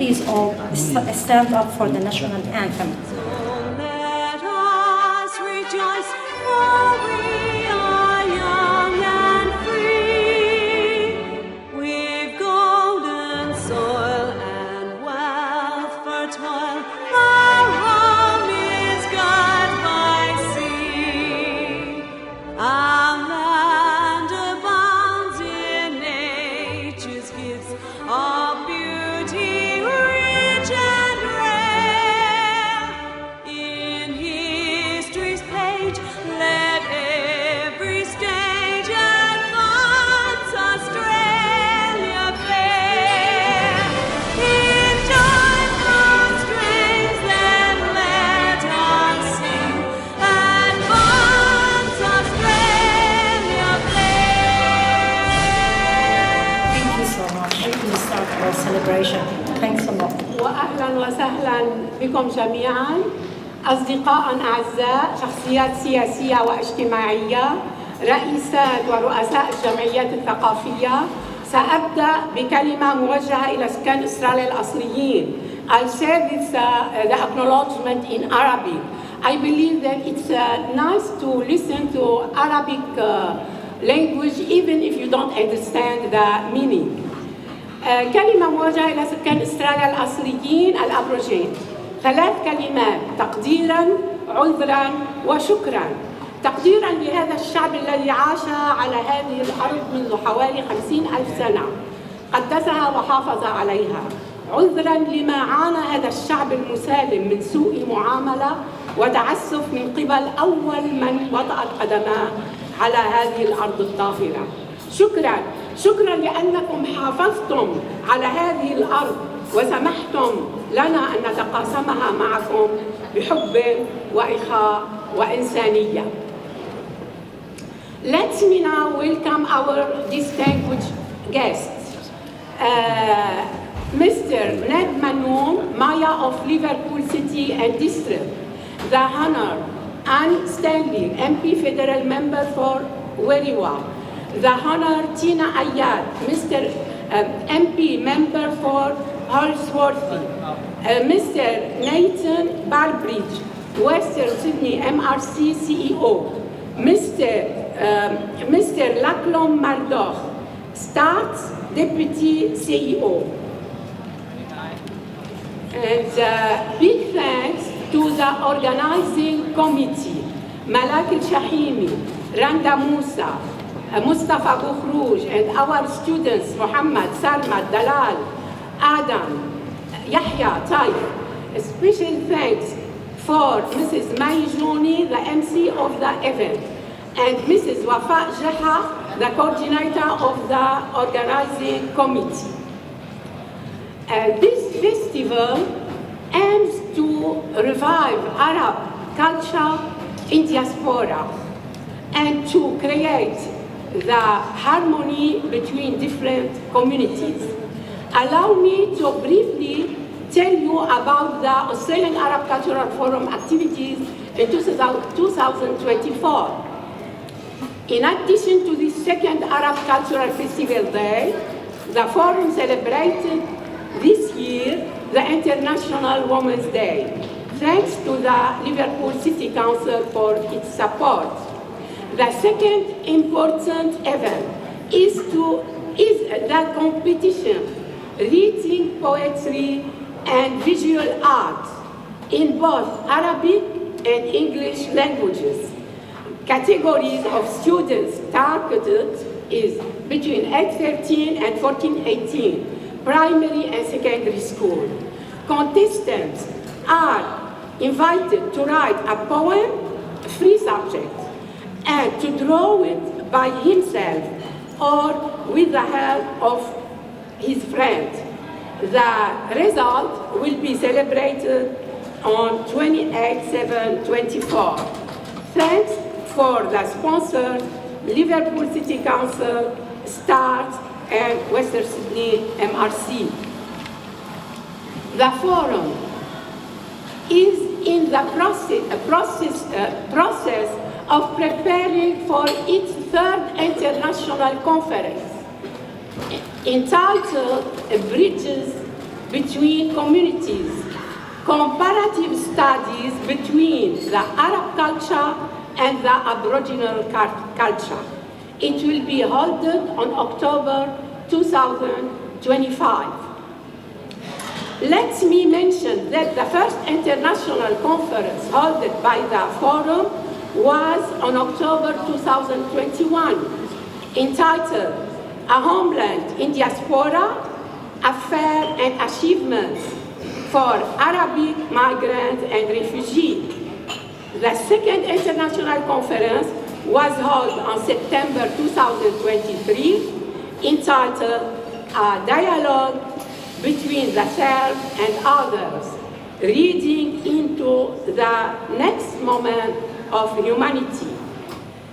please all stand up for the national anthem. Let us rejoice, for we are young and free. We've golden soil and wealth fertile. Our home is God by sea. Our land abounds in nature's gifts of beauty rich and rare. In history's page, let every stage advance Australia fair. In joyful strains, then let us sing, advance Australia fair. Thank you so much. We start our celebration. Thanks a lot. وأهلا وسهلا بكم جميعا أصدقاء أعزاء، شخصيات سياسية واجتماعية، رئيسات ورؤساء الجمعيات الثقافية. سأبدأ بكلمة موجهة إلى سكان أستراليا الأصليين. I'll share this, the acknowledgement in Arabic. I believe that it's nice to listen to Arabic language even if you don't understand the meaning. كلمة موجهة إلى سكان أستراليا الأصليين الأبروجين. 3 كلمات: تقديراً، عذراً، وشكراً. تقديراً لهذا الشعب الذي عاش على هذه الأرض منذ حوالي 50,000 سنة، قدسها وحافظ عليها. عذراً لما عانى هذا الشعب المسالم من سوء معاملة وتعسف من قبل أول من وطأت قدماه على هذه الأرض الطاهرة. شكراً، شكراً لأنكم حافظتم على هذه الأرض وسمحتم لنا أن نتقاسمها معكم بحب وإخاء وإنسانية. Let me now welcome our distinguished guests. Mr. Ned Manoom, Mayor of Liverpool City and District, the Honor Anne Stanley, MP Federal Member for Wiriwa, the Honor Tina Ayar, Mr. MP Member for Holsworthy, Mr. Nathan Barbridge, Western Sydney MRC CEO, Mr. Lachlan Murdoch, Starts Deputy CEO. And big thanks to the organizing committee, Malak El-Shahimi, Randa Musa, Mustafa Bukhrouj, and our students, Muhammad, Sarmad, Dalal, Adam, Yahya, Taif. A special thanks for Mrs. Mai Jouni, the MC of the event, and Mrs. Wafa Jaha, the coordinator of the organizing committee. This festival aims to revive Arab culture in diaspora and to create the harmony between different communities. Allow me to briefly tell you about the Australian Arab Cultural Forum activities in 2024. In addition to the second Arab Cultural Festival Day, the Forum celebrated this year the International Women's Day, thanks to the Liverpool City Council for its support. The second important event is the competition, reading poetry and visual art in both Arabic and English languages. Categories of students targeted is between 8-13 and 14-18, primary and secondary school. Contestants are invited to write a poem, free subject, and to draw it by himself or with the help of his friend. The result will be celebrated on 28/7/24. Thanks for the sponsors, Liverpool City Council, START, and Western Sydney MRC. The forum is in the process of preparing for its 3rd international conference entitled Bridges between communities, comparative studies between the Arab culture and the Aboriginal culture. It will be held on October 2025. Let me mention that the first international conference held by the Forum was on October 2021, entitled A Homeland in Diaspora, Affairs and Achievements for Arabic Migrants and Refugees. The second international conference was held on September 2023, entitled A Dialogue Between the Self and Others, Reading into the Next Moment of Humanity.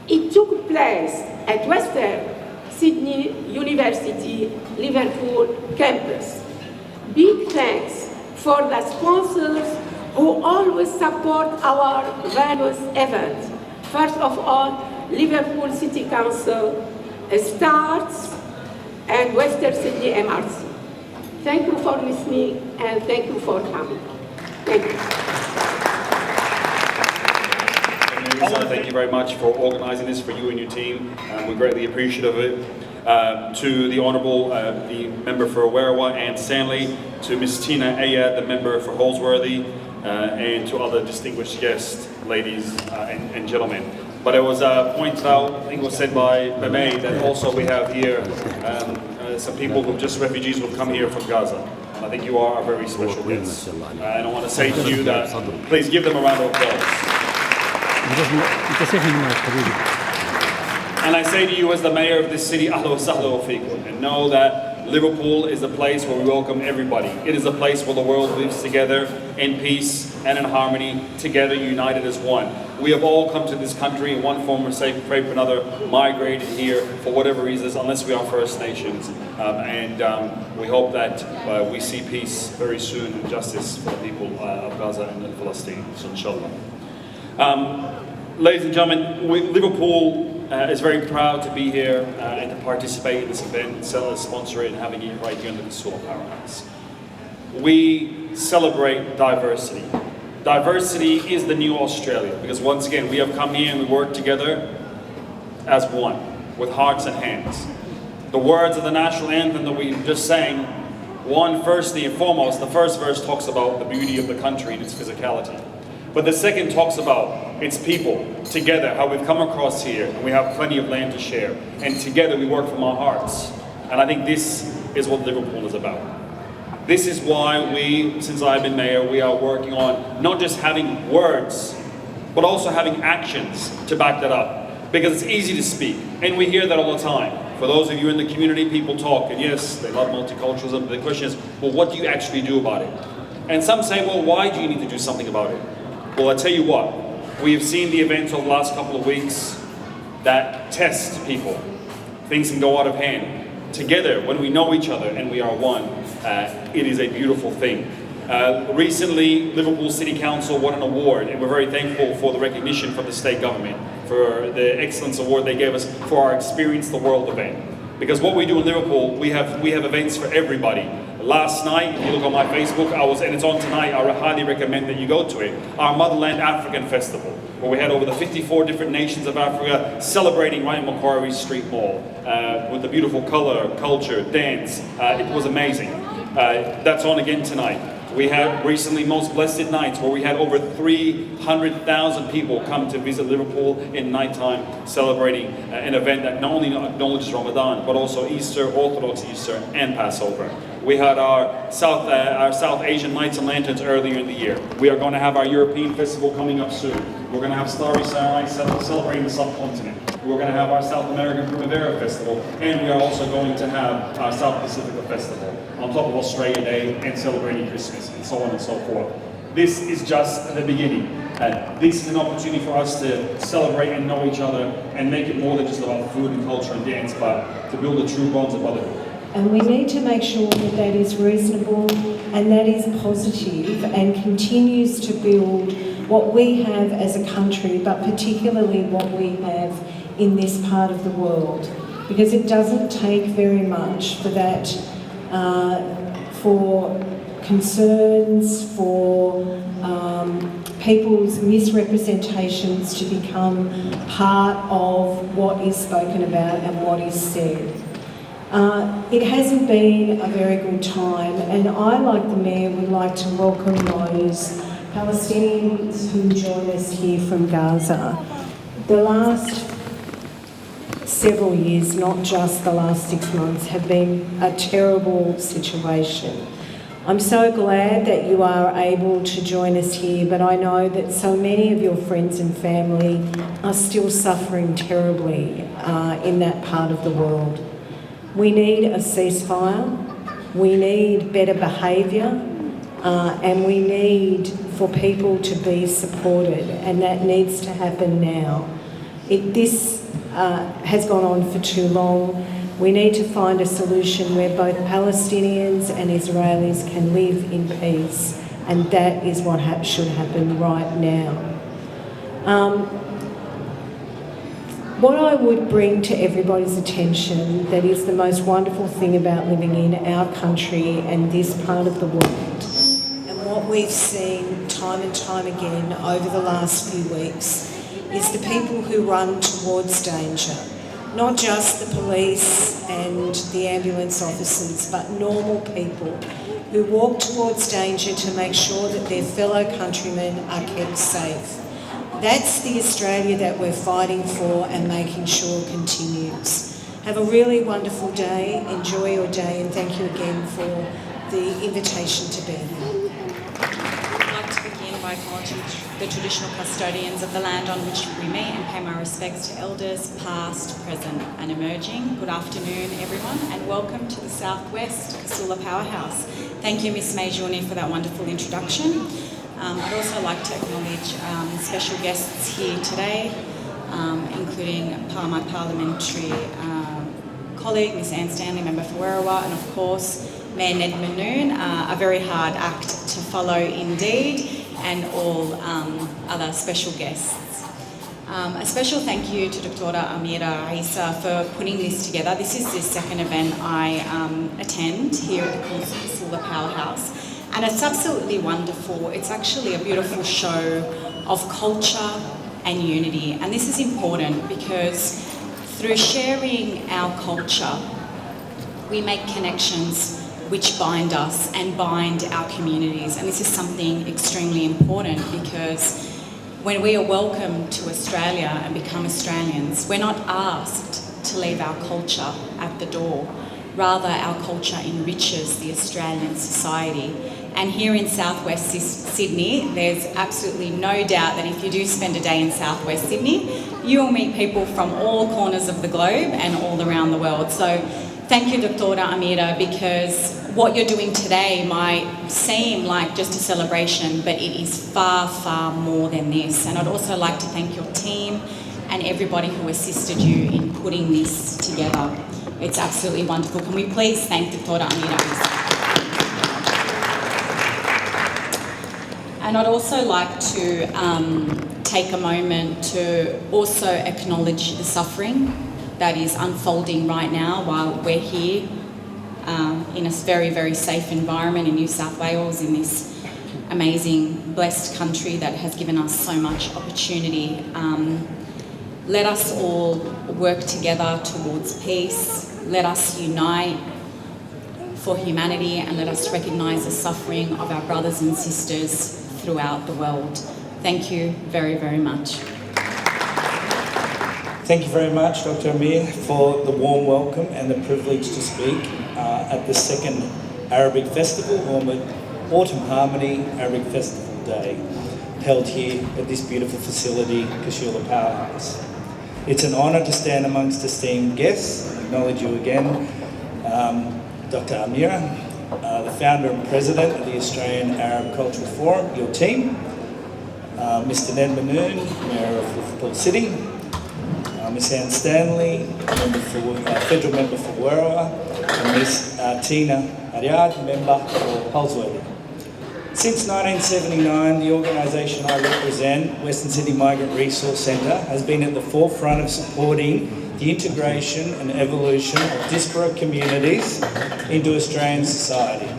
It took place at Western Sydney University, Liverpool campus. Big thanks for the sponsors who always support our various events. First of all, Liverpool City Council, STARS, and Western Sydney MRC. Thank you for listening and thank you for coming. Thank you. Thank you very much for organising this for you and your team. We're greatly appreciative of it. To the Honourable, the member for Werriwa and Stanley, to Ms. Tina Ayar, the member for Holsworthy, and to other distinguished guests, ladies and gentlemen. But it was pointed out, I think it was said by May, that also we have here some people who just refugees who have come here from Gaza. And I think you are a very special guest. And I want to say to you that please give them a round of applause. And I say to you as the mayor of this city, ahlan wa sahlan wa fikum, and know that Liverpool is a place where we welcome everybody. It is a place where the world lives together in peace and in harmony, together united as one. We have all come to this country in one form or shape or another, migrated here for whatever reasons, unless we are First Nations. We hope that we see peace very soon and justice for the people of Gaza and Palestine, so inshallah. Ladies and gentlemen, Liverpool is very proud to be here and to participate in this event, sponsor it and having it right here in the Casula Paradise. We celebrate diversity. Diversity is the new Australia, because once again, we have come here and we work together as one, with hearts and hands. The words of the national anthem that we just sang, one, firstly and foremost, the first verse talks about the beauty of the country and its physicality. But the second talks about its people, together, how we've come across here, and we have plenty of land to share. And together we work from our hearts. And I think this is what Liverpool is about. This is why we, since I've been mayor, we are working on not just having words, but also having actions to back that up. Because it's easy to speak, and we hear that all the time. For those of you in the community, people talk, and yes, they love multiculturalism, but the question is, well, what do you actually do about it? And some say, well, why do you need to do something about it? Well, I tell you what, we have seen the events over the last couple of weeks that test people. Things can go out of hand. Together, when we know each other and we are one, it is a beautiful thing. Recently, Liverpool City Council won an award, and we're very thankful for the recognition from the state government for the Excellence Award they gave us for our Experience the World event. Because what we do in Liverpool, we have events for everybody. Last night, if you look on my Facebook, and it's on tonight, I highly recommend that you go to it, our Motherland African Festival, where we had over the 54 different nations of Africa celebrating right in Macquarie Street Mall with the beautiful color, culture, dance. It was amazing. That's on again tonight. We had recently Most Blessed Nights, where we had over 300,000 people come to visit Liverpool in nighttime, celebrating an event that not only acknowledges Ramadan, but also Easter, Orthodox Easter, and Passover. We had our South Asian Lights and Lanterns earlier in the year. We are going to have our European Festival coming up soon. We're going to have Starry Saturday celebrating the subcontinent. We're going to have our South American Primavera Festival, and we are also going to have our South Pacific Festival, on top of Australia Day and celebrating Christmas, and so on and so forth. This is just the beginning. This is an opportunity for us to celebrate and know each other and make it more than just about food and culture and dance, but to build the true bonds of brotherhood. And we need to make sure that that is reasonable and that is positive and continues to build what we have as a country, but particularly what we have in this part of the world. Because it doesn't take very much for that, for concerns, for people's misrepresentations to become part of what is spoken about and what is said. It hasn't been a very good time, and I, like the Mayor, would like to welcome those Palestinians who join us here from Gaza. The last several years, not just the last 6 months, have been a terrible situation. I'm so glad that you are able to join us here, but I know that so many of your friends and family are still suffering terribly in that part of the world. We need a ceasefire, we need better behaviour, and we need for people to be supported, and that needs to happen now. This has gone on for too long. We need to find a solution where both Palestinians and Israelis can live in peace, and that is what should happen right now. What I would bring to everybody's attention that is the most wonderful thing about living in our country and this part of the world, and what we've seen time and time again over the last few weeks, is the people who run towards danger. Not just the police and the ambulance officers, but normal people who walk towards danger to make sure that their fellow countrymen are kept safe. That's the Australia that we're fighting for and making sure continues. Have a really wonderful day, enjoy your day, and thank you again for the invitation to be here. I'd like to begin by acknowledging the traditional custodians of the land on which we meet and pay my respects to elders past, present and emerging. Good afternoon everyone, and welcome to the Southwest Casula Powerhouse. Thank you Ms Majorni for that wonderful introduction. I'd also like to acknowledge special guests here today, including my parliamentary colleague Ms Anne Stanley, member for Werriwa, and of course Mayor Ned Manoon, a very hard act to follow indeed, and all other special guests. A special thank you to Dr. Amira Isa for putting this together. This is the second event I attend here at the Casula Powerhouse, and it's absolutely wonderful. It's actually a beautiful show of culture and unity, and this is important because through sharing our culture, we make connections which bind us and bind our communities. And this is something extremely important because when we are welcomed to Australia and become Australians, we're not asked to leave our culture at the door. Rather, our culture enriches the Australian society. And here in Southwest Sydney, there's absolutely no doubt that if you do spend a day in Southwest Sydney, you'll meet people from all corners of the globe and all around the world. So thank you, Dr. Amira, because what you're doing today might seem like just a celebration, but it is far, far more than this. And I'd also like to thank your team and everybody who assisted you in putting this together. It's absolutely wonderful. Can we please thank Dr. Amira? And I'd also like to take a moment to also acknowledge the suffering that is unfolding right now while we're here in a very, very safe environment in New South Wales, in this amazing, blessed country that has given us so much opportunity. Let us all work together towards peace. Let us unite for humanity, and let us recognise the suffering of our brothers and sisters throughout the world. Thank you very, very much. Thank you very much, Dr. Amir, for the warm welcome and the privilege to speak at the second Arabic Festival, Autumn Harmony Arabic Festival Day, held here at this beautiful facility, Casula Powerhouse. It's an honour to stand amongst esteemed guests and acknowledge you again, Dr. Amira, the founder and president of the Australian Arab Cultural Forum, your team, Mr. Ned Manoon, Mayor of Liverpool City, Ms. Anne Stanley, Federal Member for Werriwa, and Ms. Tina Ayar, Member for Holsworthy. Since 1979, the organisation I represent, Western Sydney Migrant Resource Centre, has been at the forefront of supporting the integration and evolution of disparate communities into Australian society.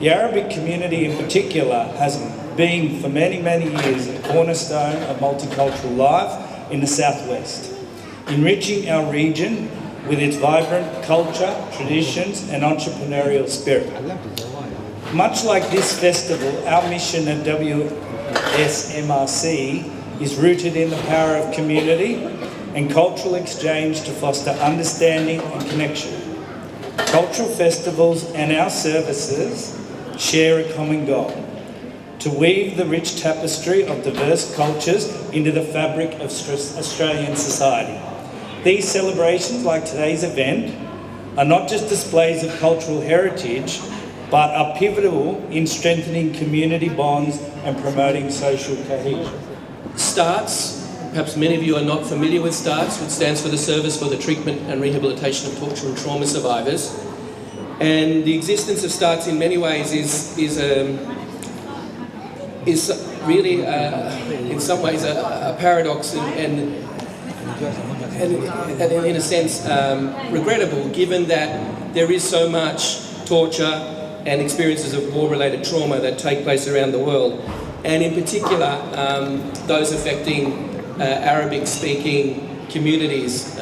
The Arabic community in particular has been for many, many years a cornerstone of multicultural life in the southwest, enriching our region with its vibrant culture, traditions and entrepreneurial spirit. Much like this festival, our mission at WSMRC is rooted in the power of community and cultural exchange to foster understanding and connection. Cultural festivals and our services share a common goal: to weave the rich tapestry of diverse cultures into the fabric of Australian society. These celebrations, like today's event, are not just displays of cultural heritage, but are pivotal in strengthening community bonds and promoting social cohesion. STARTS, perhaps many of you are not familiar with STARTS, which stands for the Service for the Treatment and Rehabilitation of Torture and Trauma Survivors. And the existence of STARTS in many ways is really, in some ways, a paradox and in a sense, regrettable, given that there is so much torture and experiences of war-related trauma that take place around the world, and in particular, those affecting Arabic-speaking communities.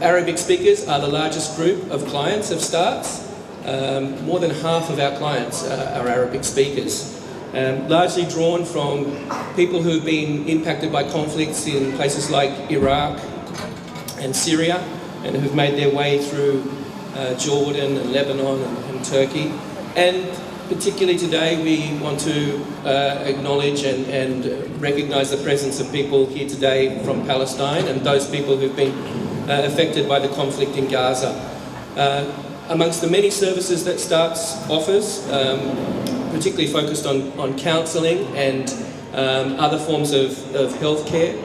Arabic speakers are the largest group of clients of STARTS. More than half of our clients are Arabic speakers. Largely drawn from people who've been impacted by conflicts in places like Iraq and Syria, and who've made their way through Jordan and Lebanon and Turkey. And particularly today, we want to acknowledge and recognise the presence of people here today from Palestine and those people who've been affected by the conflict in Gaza. Amongst the many services that STARTS offers, particularly focused on counselling and other forms of healthcare,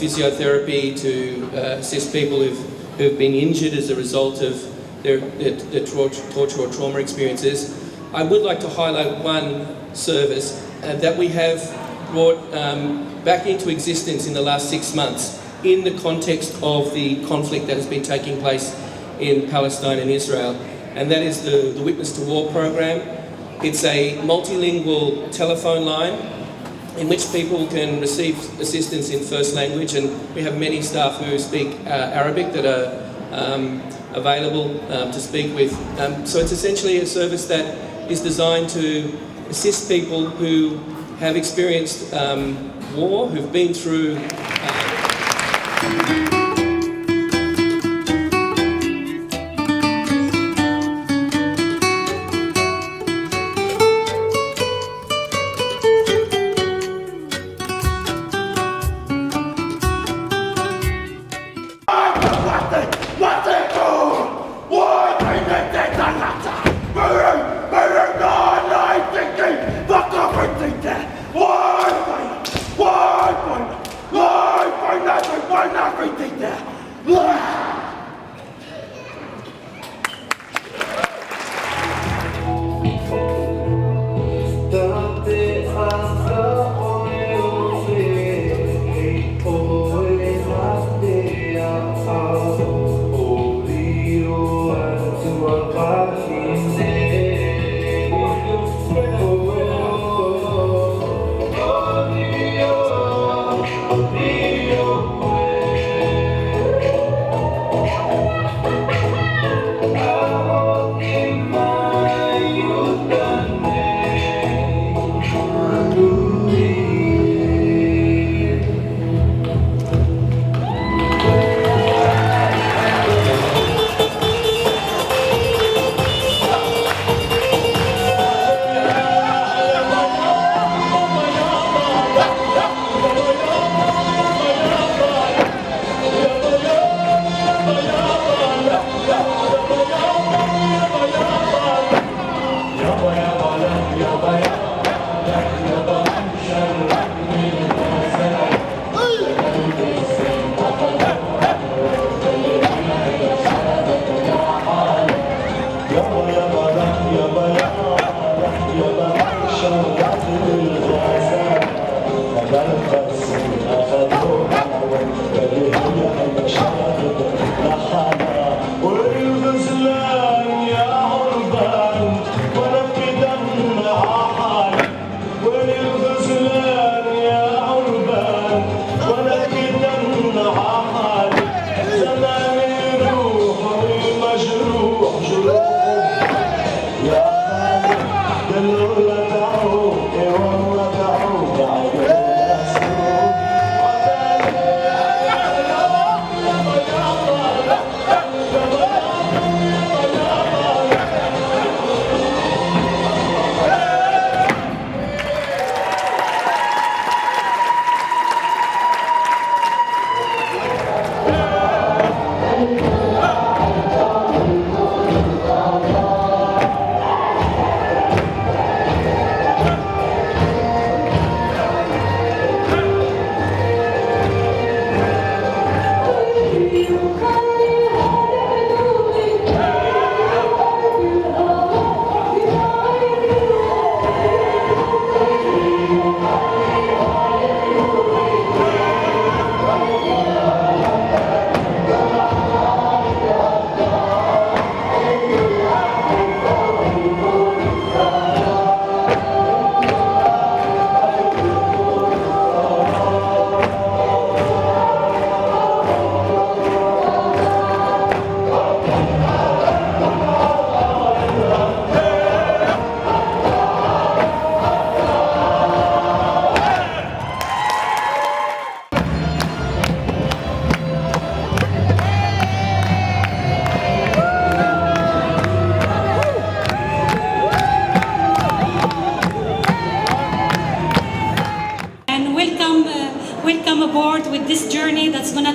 physiotherapy to assist people who've been injured as a result of their torture or trauma experiences. I would like to highlight one service that we have brought back into existence in the last 6 months in the context of the conflict that has been taking place in Palestine and Israel, and that is the Witness to War program. It's a multilingual telephone line in which people can receive assistance in first language, and we have many staff who speak Arabic that are available to speak with. So it's essentially a service that is designed to assist people who have experienced war, who've been through Why?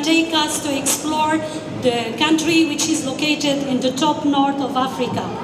gonna take us to explore the country which is located in the top north of Africa.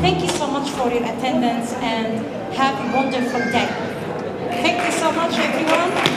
Thank you so much for your attendance and have a wonderful day. Thank you so much, everyone.